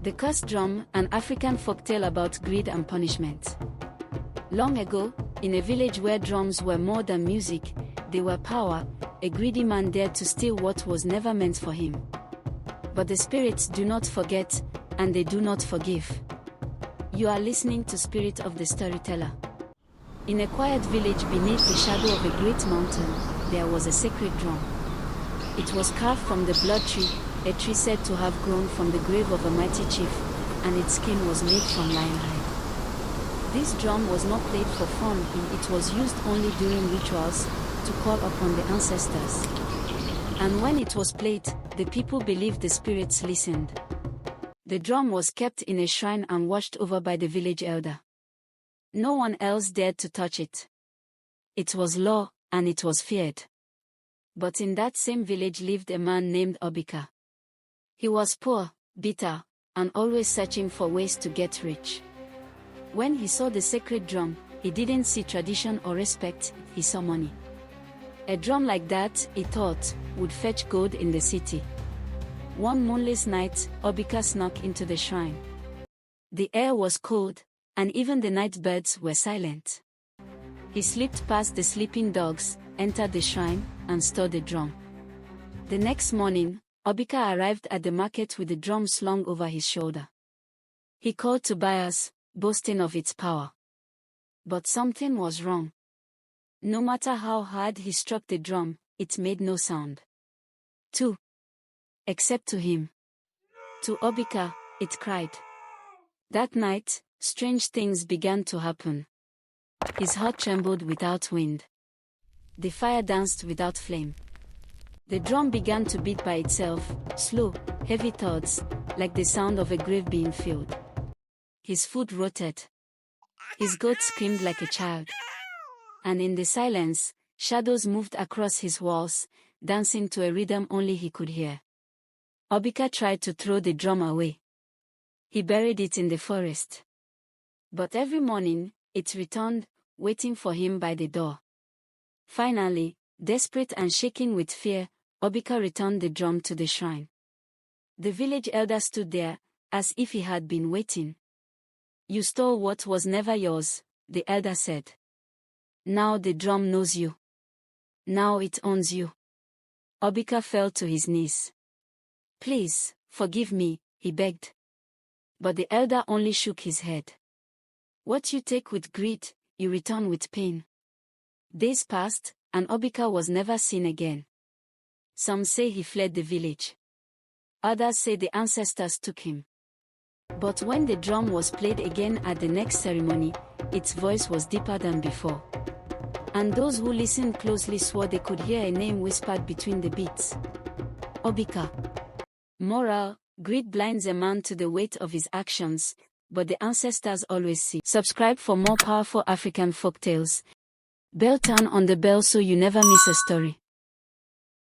The Crused Drum, an African folktale about greed and punishment. Long ago, in a village where drums were more than music, they were power, a greedy man dared to steal what was never meant for him. But the spirits do not forget, and they do not forgive. You are listening to Spirit of the Storyteller. In a quiet village beneath the shadow of a great mountain, there was a sacred drum. It was carved from the blood tree, a tree said to have grown from the grave of a mighty chief, and its skin was made from lion hide. This drum was not played for fun, it was used only during rituals, to call upon the ancestors. And when it was played, the people believed the spirits listened. The drum was kept in a shrine and watched over by the village elder. No one else dared to touch it. It was law, and it was feared. But in that same village lived a man named Obika. He was poor, bitter, and always searching for ways to get rich. When he saw the sacred drum, he didn't see tradition or respect, he saw money. A drum like that, he thought, would fetch gold in the city. One moonless night, Obika snuck into the shrine. The air was cold, and even the night birds were silent. He slipped past the sleeping dogs, entered the shrine, and stole the drum. The next morning, Obika arrived at the market with the drum slung over his shoulder. He called to buyers, boasting of its power. But something was wrong. No matter how hard he struck the drum, it made no sound. Except to him. To Obika, it cried. That night, strange things began to happen. His heart trembled without wind. The fire danced without flame. The drum began to beat by itself, slow, heavy thuds, like the sound of a grave being filled. His food rotted. His goat screamed like a child. And in the silence, shadows moved across his walls, dancing to a rhythm only he could hear. Obika tried to throw the drum away. He buried it in the forest. But every morning, it returned, waiting for him by the door. Finally, desperate and shaking with fear, Obika returned the drum to the shrine. The village elder stood there, as if he had been waiting. You stole what was never yours, the elder said. Now the drum knows you. Now it owns you. Obika fell to his knees. Please, forgive me, he begged. But the elder only shook his head. What you take with greed, you return with pain. Days passed, and Obika was never seen again. Some say he fled the village. Others say the ancestors took him. But when the drum was played again at the next ceremony, its voice was deeper than before. And those who listened closely swore they could hear a name whispered between the beats. Obika. Moral: greed blinds a man to the weight of his actions, but the ancestors always see. Subscribe for more powerful African folktales. Turn on the bell so you never miss a story.